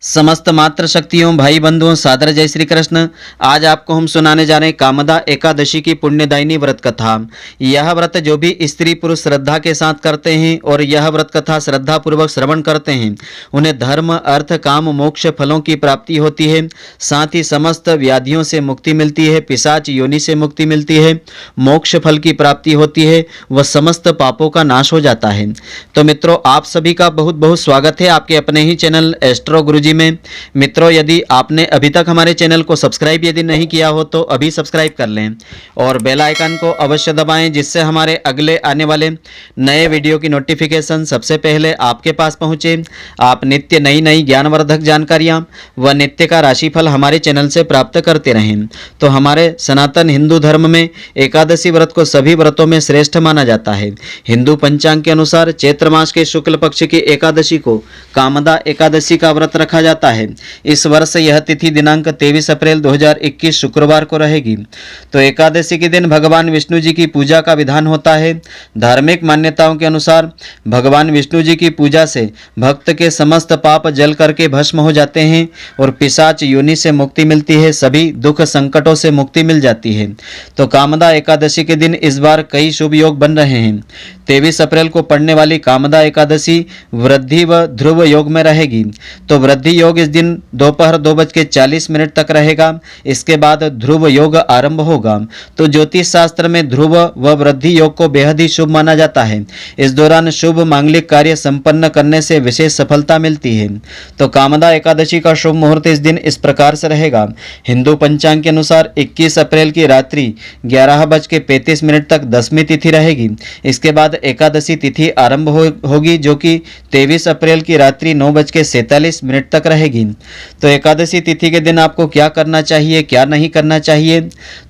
समस्त मात्र शक्तियों भाई बंधुओं सादर जय श्री कृष्ण। आज आपको हम सुनाने जा रहे हैं कामदा एकादशी की पुण्यदायिनी व्रत कथा। यह व्रत जो भी स्त्री पुरुष श्रद्धा के साथ करते हैं और यह व्रत कथा श्रद्धा पूर्वक श्रवण करते हैं, उन्हें धर्म अर्थ काम मोक्ष फलों की प्राप्ति होती है। साथ ही समस्त व्याधियों से मुक्ति मिलती है, पिशाच योनि से मुक्ति मिलती है, मोक्ष फल की प्राप्ति होती है, वह समस्त पापों का नाश हो जाता है। तो मित्रों, आप सभी का बहुत बहुत स्वागत है आपके अपने ही चैनल एस्ट्रो गुरुजी में। मित्रों, यदि आपने अभी तक हमारे चैनल को सब्सक्राइब यदि नहीं किया हो तो अभी सब्सक्राइब कर लें और बेल आइकन को अवश्य दबाएं, जिससे हमारे अगले आने वाले नए वीडियो की नोटिफिकेशन सबसे पहले आपके पास पहुंचे। आप नित्य नई नई ज्ञानवर्धक जानकारियां व नित्य का राशिफल हमारे चैनल से प्राप्त करते रहें। तो हमारे सनातन हिंदू धर्म में एकादशी व्रत को सभी व्रतों में श्रेष्ठ माना जाता है। हिंदू पंचांग के अनुसार चैत्र मास के शुक्ल पक्ष की एकादशी को कामदा एकादशी का व्रत रखा जाता है। इस वर्ष यह तिथि दिनांक 23 अप्रैल 2021 शुक्रवार को रहेगी। तो एकादशी के दिन भगवान विष्णु जी की पूजा का विधान होता है। धार्मिक मान्यताओं के अनुसार भगवान विष्णु जी की पूजा से भक्त के समस्त पाप जल करके भस्म हो जाते हैं और पिशाच योनि से मुक्ति मिलती है, सभी दुख संकटों से मुक्ति मिल जाती है। तो कामदा एकादशी के दिन इस बार कई शुभ योग बन रहे हैं। 23 अप्रैल को पड़ने वाली कामदा एकादशी वृद्धि व ध्रुव योग में रहेगी। तो वृद्धि योग इस दिन दोपहर 2:40 तक रहेगा। इसके बाद ध्रुव योग आरंभ होगा। तो ज्योतिष शास्त्र में ध्रुव व वृद्धि योग को बेहद ही शुभ माना जाता है। इस दौरान शुभ मांगलिक कार्य संपन्न करने से विशेष सफलता मिलती है। तो कामदा एकादशी का शुभ मुहूर्त इस दिन इस प्रकार से रहेगा। हिंदू पंचांग के अनुसार 21 अप्रैल की रात्रि 11:35 तक दशमी तिथि रहेगी। इसके बाद एकादशी तिथि आरंभ होगी, जो कि 23 अप्रैल की रात्रि 9:47 तक रहेगी। तो एकादशी तिथि के दिन आपको क्या करना चाहिए, क्या नहीं करना चाहिए?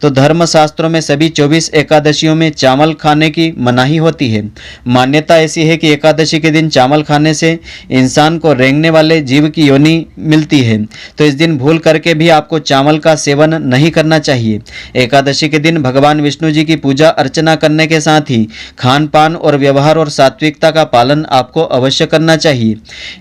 तो धर्म शास्त्रों में सभी 24 एकादशियों में चावल खाने की मनाही होती है। मान्यता ऐसी है कि एकादशी के दिन चावल खाने से इंसान को रेंगने वाले जीव की योनि मिलती है। तो इस दिन भूल करके भी आपको चावल का सेवन नहीं करना चाहिए। एकादशी के दिन भगवान विष्णु जी की पूजा अर्चना करने के साथ ही खान पान और व्यवहार और सात्विकता का पालन आपको अवश्य करना चाहिए।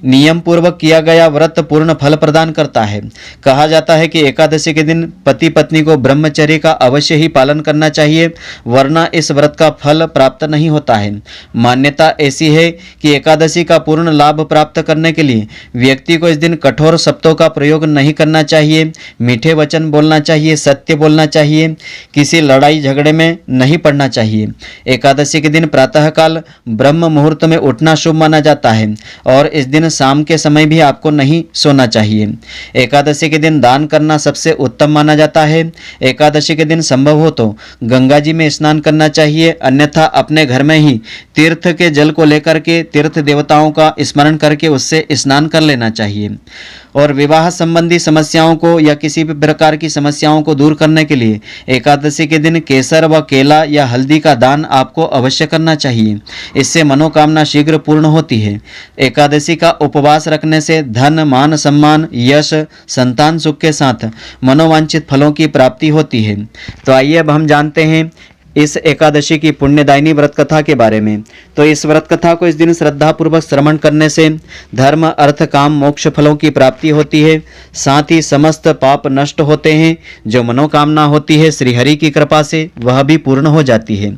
नियम पूर्वक किया गया व्रत पूर्ण फल प्रदान करता है। कहा जाता है कि एकादशी के दिन पति पत्नी को ब्रह्मचर्य का अवश्य ही पालन करना चाहिए, वरना इस व्रत का फल प्राप्त नहीं होता है। मान्यता ऐसी है कि एकादशी का पूर्ण लाभ प्राप्त करने के लिए व्यक्ति को इस दिन कठोर शब्दों का प्रयोग नहीं करना चाहिए, मीठे वचन बोलना चाहिए, सत्य बोलना चाहिए, किसी लड़ाई झगड़े में नहीं पड़ना चाहिए। एकादशी के दिन प्रातःकाल ब्रह्म मुहूर्त में उठना शुभ माना जाता है और इस दिन शाम के समय भी आपको नहीं सोना चाहिए। एकादशी के दिन दान करना सबसे उत्तम माना जाता है। एकादशी के दिन संभव हो तो गंगा जी में स्नान करना चाहिए, अन्यथा अपने घर में ही तीर्थ के जल को लेकर के तीर्थ देवताओं का स्मरण करके उससे स्नान कर लेना चाहिए। और विवाह संबंधी समस्याओं को या किसी भी प्रकार की समस्याओं को दूर करने के लिए एकादशी के दिन केसर व केला या हल्दी का दान आपको अवश्य करना चाहिए। इससे मनोकामना शीघ्र पूर्ण होती है। एकादशी का उपवास रखने से धन मान सम्मान यश संतान सुख के साथ मनोवांछित फलों की प्राप्ति होती है। तो आइए अब हम जानते हैं इस एकादशी की पुण्यदायिनी व्रत कथा के बारे में। तो इस व्रत कथा को इस दिन श्रद्धा पूर्वक श्रवण करने से धर्म अर्थ काम मोक्ष फलों की प्राप्ति होती है। साथ ही समस्त पाप नष्ट होते हैं। जो मनोकामना होती है श्रीहरि की कृपा से वह भी पूर्ण हो जाती है।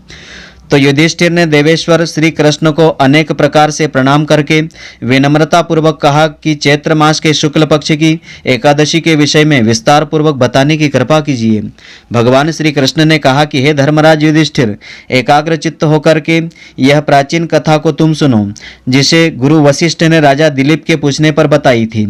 तो युधिष्ठिर ने देवेश्वर श्री कृष्ण को अनेक प्रकार से प्रणाम करके विनम्रता पूर्वक कहा कि चैत्र मास के शुक्ल पक्ष की एकादशी के विषय में विस्तार पूर्वक बताने की कृपा कीजिए। भगवान श्री कृष्ण ने कहा कि हे धर्मराज युधिष्ठिर, एकाग्र चित्त होकर के यह प्राचीन कथा को तुम सुनो, जिसे गुरु वशिष्ठ ने राजा दिलीप के पूछने पर बताई थी।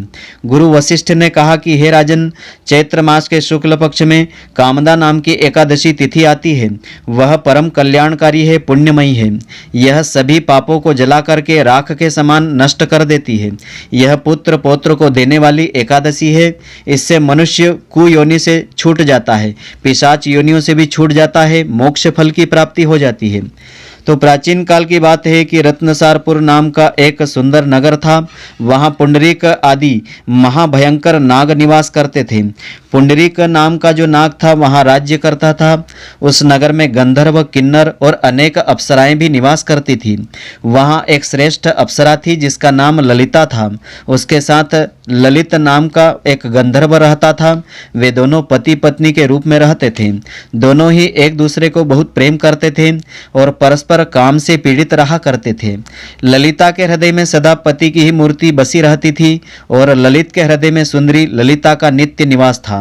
गुरु वशिष्ठ ने कहा कि हे राजन, चैत्र मास के शुक्ल पक्ष में कामदा नाम की एकादशी तिथि आती है। वह परम कल्याणकारी है, पुण्यमयी है। यह सभी पापों को जला करके राख के समान नष्ट कर देती है। यह पुत्र पौत्र को देने वाली एकादशी है। इससे मनुष्य कुयोनि से छूट जाता है, पिशाच योनियों से भी छूट जाता है, मोक्ष फल की प्राप्ति हो जाती है। तो प्राचीन काल की बात है कि रत्नसारपुर नाम का एक सुंदर नगर था। वहाँ पुंडरीक आदि महाभयंकर नाग निवास करते थे। पुंडरीक नाम का जो नाग था वहाँ राज्य करता था। उस नगर में गंधर्व, किन्नर और अनेक अप्सराएं भी निवास करती थी। वहाँ एक श्रेष्ठ अप्सरा थी जिसका नाम ललिता था। उसके साथ ललित नाम का एक गंधर्व रहता था। वे दोनों पति पत्नी के रूप में रहते थे। दोनों ही एक दूसरे को बहुत प्रेम करते थे और परस्पर काम से पीड़ित रहा करते थे। ललिता के हृदय में सदा पति की ही मूर्ति बसी रहती थी और ललित के हृदय में सुंदरी ललिता का नित्य निवास था।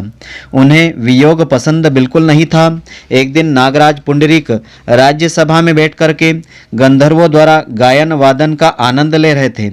उन्हें वियोग पसंद बिल्कुल नहीं था। एक दिन नागराज पुंडरीक राज्यसभा में बैठ करके गंधर्वों द्वारा गायन वादन का आनंद ले रहे थे।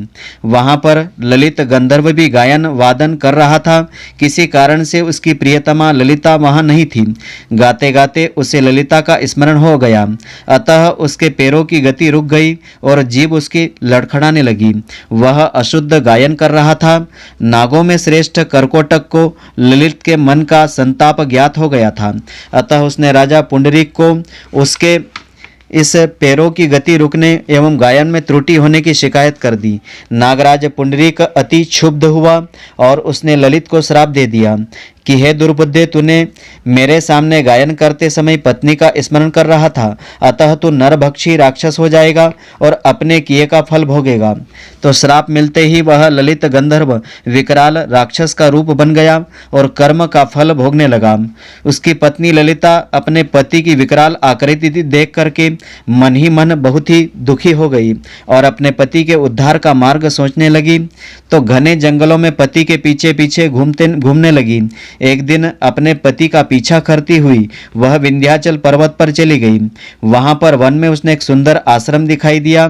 वहां पर ललित गंधर्व भी गायन वादन कर रहा था। किसी कारण से उसकी प्रियतमा ललिता वहां नहीं थी। गाते गाते उसे ललिता का स्मरण हो गया, अतः उसके पैरों की गति रुक गई और जीभ उसकी लड़खड़ाने लगी। वह अशुद्ध गायन कर रहा था। नागों में श्रेष्ठ करकोटक को ललित के मन का संताप ज्ञात हो गया था, अतः उसने राजा पुंडरीक को उसके इस पैरों की गति रुकने एवं गायन में त्रुटि होने की शिकायत कर दी। नागराज पुंडरीक अति क्षुब्ध हुआ और उसने ललित को श्राप दे दिया कि हे दुर्बुद्धे, तूने मेरे सामने गायन करते समय पत्नी का स्मरण कर रहा था, अतः तू नरभक्षी राक्षस हो जाएगा और अपने किए का फल भोगेगा। तो श्राप मिलते ही वह ललित गंधर्व विकराल राक्षस का रूप बन गया और कर्म का फल भोगने लगा। उसकी पत्नी ललिता अपने पति की विकराल आकृति देख करके मन ही मन बहुत ही दुखी हो गई और अपने पति के उद्धार का मार्ग सोचने लगी। तो घने जंगलों में पति के पीछे पीछे घूमने लगी। एक दिन अपने पति का पीछा करती हुई वह विंध्याचल पर्वत पर चली गई। वहां पर वन में उसने एक सुंदर आश्रम दिखाई दिया,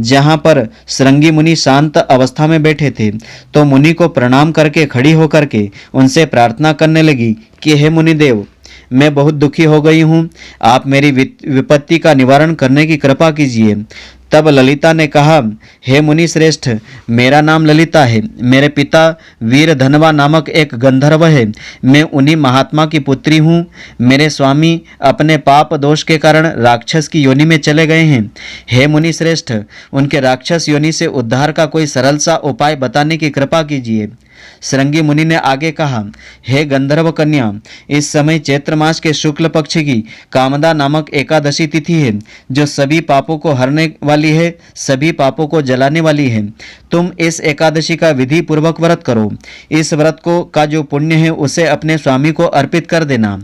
जहां पर श्रृंगी मुनि शांत अवस्था में बैठे थे। तो मुनि को प्रणाम करके खड़ी होकर के उनसे प्रार्थना करने लगी कि हे मुनिदेव, मैं बहुत दुखी हो गई हूँ, आप मेरी विपत्ति का निवारण करने की कृपा कीजिए। तब ललिता ने कहा, हे मुनि श्रेष्ठ, मेरा नाम ललिता है। मेरे पिता वीर धनवा नामक एक गंधर्व है। मैं उन्हीं महात्मा की पुत्री हूँ। मेरे स्वामी अपने पाप दोष के कारण राक्षस की योनि में चले गए हैं। हे मुनि श्रेष्ठ, उनके राक्षस योनि से उद्धार का कोई सरल सा उपाय बताने की कृपा कीजिए। श्रृंगी मुनि ने आगे कहा, हे गंधर्व कन्या, इस समय चैत्र मास के शुक्ल पक्ष की कामदा नामक एकादशी तिथि है, जो सभी पापों को हरने वाली है, सभी पापों को जलाने वाली है। तुम इस एकादशी का विधि पूर्वक व्रत करो। इस व्रत को का जो पुण्य है उसे अपने स्वामी को अर्पित कर देना।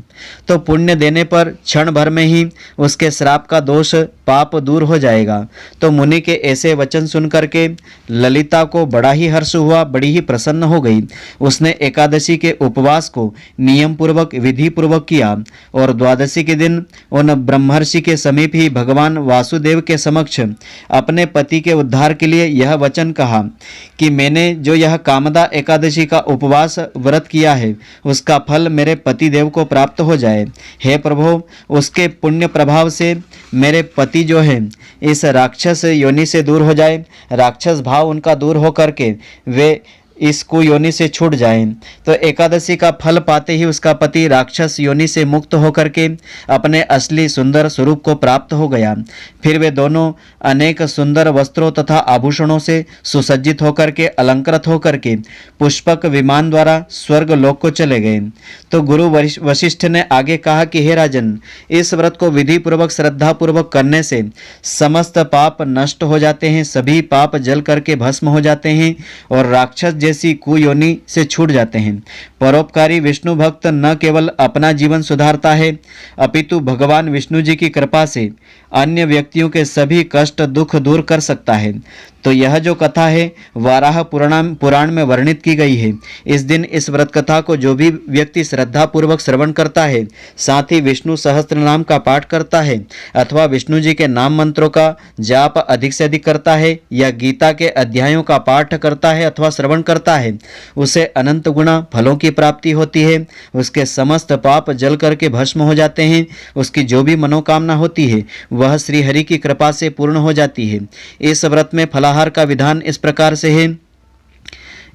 तो पुण्य देने पर क्षण भर में ही उसके श्राप का दोष पाप दूर हो जाएगा। तो मुनि के ऐसे वचन सुनकर के ललिता को बड़ा ही हर्ष हुआ, बड़ी ही प्रसन्न हो गई। उसने एकादशी के उपवास को नियम पूर्वक विधि पूर्वक किया और द्वादशी के दिन उन ब्रह्मर्षि के समीप ही भगवान वासुदेव के समक्ष अपने पति के उद्धार के लिए यह वचन कहा कि मैंने जो यह कामदा एकादशी का उपवास व्रत किया है उसका फल मेरे पति देव को प्राप्त हो जाए। हे प्रभु, उसके पुण्य प्रभाव से मेरे पति जो है इस राक्षस योनि से दूर हो जाए, राक्षस भाव उनका दूर हो करके वे इस कुयोनि से छूट जाएं। तो एकादशी का फल पाते ही उसका पति राक्षस योनि से मुक्त होकर के अपने असली सुंदर स्वरूप को प्राप्त हो गया। फिर वे दोनों अनेक सुंदर वस्त्रों तथा आभूषणों से सुसज्जित होकर के अलंकृत होकर के पुष्पक विमान द्वारा स्वर्ग लोक को चले गए। तो गुरु वशिष्ठ ने आगे कहा कि हे राजन, इस व्रत को विधि पूर्वक श्रद्धा पूर्वक करने से समस्त पाप नष्ट हो जाते हैं, सभी पाप जल करके भस्म हो जाते हैं और राक्षस जैसी कुयोनि से छूट जाते हैं। परोपकारी विष्णु भक्त न केवल अपना जीवन सुधारता है, अपितु भगवान विष्णु जी की कृपा से अन्य व्यक्तियों के सभी कष्ट दुख दूर कर सकता है। तो यह जो कथा है वाराह पुराण में वर्णित की गई है। इस दिन इस व्रत कथा को जो भी व्यक्ति श्रद्धा पूर्वक श्रवण करता है, साथ ही विष्णु सहस्त्र नाम का पाठ करता है अथवा विष्णु जी के नाम मंत्रों का जाप अधिक से अधिक करता है या गीता के अध्यायों का पाठ करता है अथवा श्रवण करता है, उसे अनंत गुणा फलों की प्राप्ति होती है। उसके समस्त पाप जल करके भस्म हो जाते हैं। उसकी जो भी मनोकामना होती है वह श्री हरि की कृपा से पूर्ण हो जाती है। इस व्रत में फलाहार का विधान इस प्रकार से है।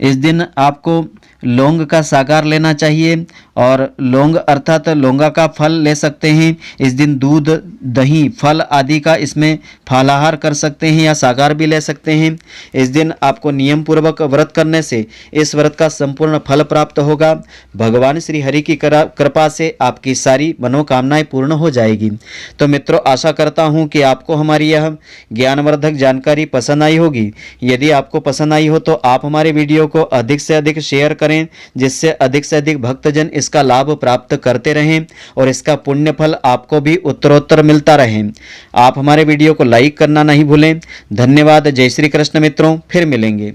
इस दिन आपको लौंग का साकार लेना चाहिए और लौंग अर्थात लौंगा का फल ले सकते हैं। इस दिन दूध, दही, फल आदि का इसमें फलाहार कर सकते हैं या साकार भी ले सकते हैं। इस दिन आपको नियम पूर्वक व्रत करने से इस व्रत का संपूर्ण फल प्राप्त होगा। भगवान श्री हरि की कृपा से आपकी सारी मनोकामनाएं पूर्ण हो जाएगी। तो मित्रों, आशा करता हूं कि आपको हमारी यह ज्ञानवर्धक जानकारी पसंद आई होगी। यदि आपको पसंद आई हो तो आप हमारे वीडियो को अधिक से अधिक शेयर करें, जिससे अधिक से अधिक भक्तजन इसका लाभ प्राप्त करते रहें और इसका पुण्य फल आपको भी उत्तरोत्तर मिलता रहे। आप हमारे वीडियो को लाइक करना नहीं भूलें। धन्यवाद। जय श्री कृष्ण मित्रों, फिर मिलेंगे।